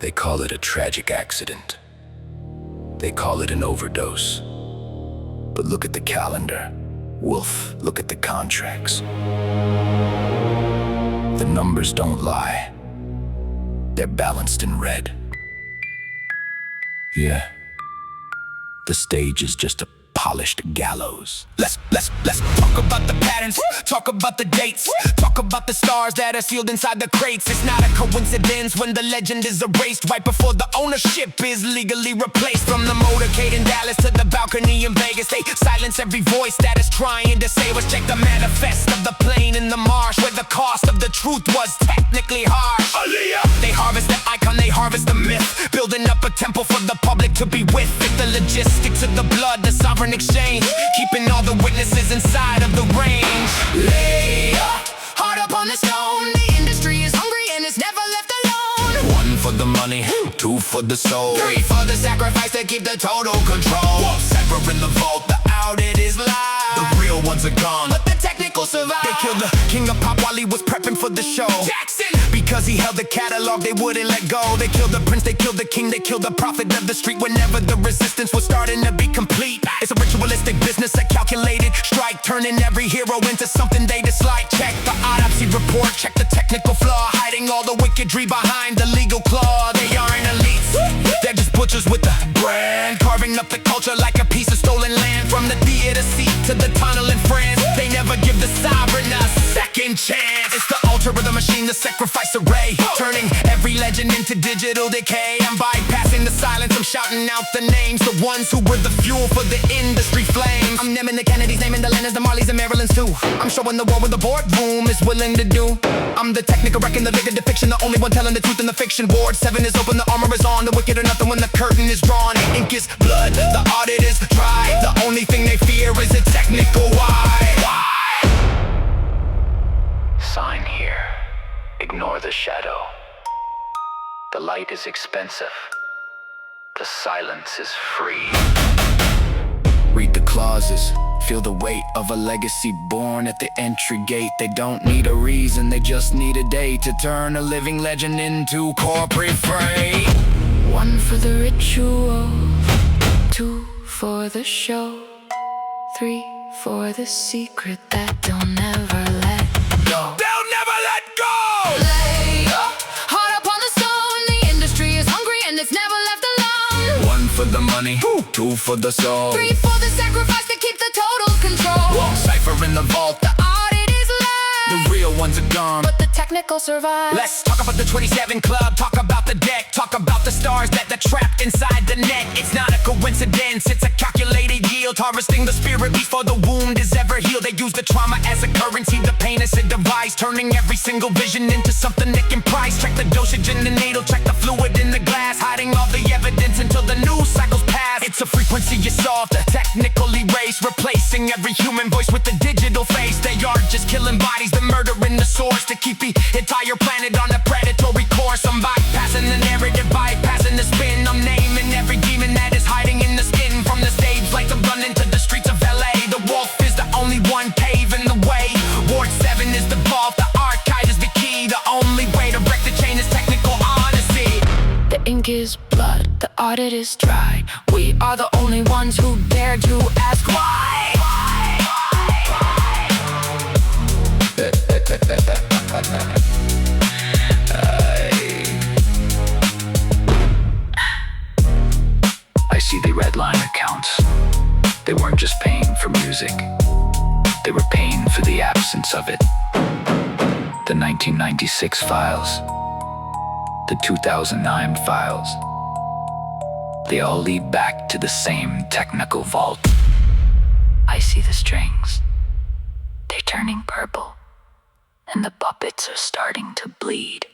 They call it a tragic accident. They call it an overdose. But look at the calendar. Wulf, look at the contracts. The numbers don't lie. They're balanced in red. Yeah. The stage is just a polished gallows. Let's talk about the patterns, talk about the dates, talk about the stars that are sealed inside the crates. It's not a coincidence when the legend is erased right before the ownership is legally replaced. From the motorcade in Dallas to the balcony in Vegas, they silence every voice that is trying to say what's. Check the manifest of the plane in the marsh, where the cost of the truth was technically harsh. They harvest the icon, they harvest the myth, building up a temple for the public to be with. The logistics of the blood, the sovereign exchange, keeping all the witnesses inside of the range. Lay your heart up on the stone. The industry is hungry and it's never left alone. One for the money, two for the soul, Three for the sacrifice to keep the total control. Wulf Cipher in the vault, the audit is live. The real ones are gone, but the technical survive. they killed the king of pop while he was prepping for the show. Jackson, Because he held the catalog, they wouldn't let go. They killed the prince, they killed the king, they killed the prophet of the street. Whenever the resistance was starting to be complete, it's a ritualistic business, a calculated strike, turning every hero into something they dislike. Check the autopsy report, check the technical flaw, hiding all the wickedry behind the legal claw. They aren't elites, they're just butchers with the brand, carving up the culture like a piece of stolen land. From the theater seat to the tunnel in France, they never give the sovereign a second chance. It's the altar of the machine, the sacrifice array, turning every legend into digital decay. I'm bypassing the silence, I'm shouting out the names, the ones who were the fuel for the industry flames. I'm naming the Kennedys, naming the Lennons, the Marleys, and Marilyns too. I'm showing the war what the boardroom is willing to do. I'm the technical wrecking, the living depiction, the only one telling the truth in the fiction. Ward 7 is open, the armor is on, the wicked are nothing when the curtain is drawn. Ink is blood, the audit is dry. The only thing they fear is a technical why. Sign here. Ignore the shadow. The light is expensive. The silence is free. Read the clauses. Feel the weight of a legacy born at the entry gate. They don't need a reason, they just need a day to turn a living legend into corporate freight. One for the ritual, two for the show, three for the secret that don't ever let go. They'll never let go! Lay your heart up on the stone. The industry is hungry and it's never left alone. One for the money, two for the soul, Three for the sacrifice to keep the total control. Wulf Cipher in the vault, The audit is the live, real ones are gone. but the technical survive. Let's talk about the 27 Club, talk about the deck, talk about the stars that are trapped inside the net. It's not a coincidence, it's a calculated yield, harvesting the spirit before the wound is ever healed. They use the trauma as a currency, the pain as a device, turning every single vision into something they can price. Check the dosage in the needle, check the fluid in the glass, hiding all the evidence until the news cycles pass. It's a frequency you solve, the technical erase, replacing every human voice with the digital face. They are just killing bodies, the murder in the source, to keep the entire planet on a predatory course. I'm bypassing the narrative, bypassing the spin. I'm naming every demon that is hiding in the skin. From the stage lights, I'm running to the streets of LA. The wolf is the only one paving the way. Ward 7 is the vault, the archive is the key. The only way to break the chain is technical honesty. The ink is blood, the audit is dry. We are the only ones who dare to ask why. I see they redline accounts. They weren't just paying for music, they were paying for the absence of it. The 1996 files, the 2009 files, they all lead back to the same technical vault. I see the strings. They're turning purple, and the puppets are starting to bleed.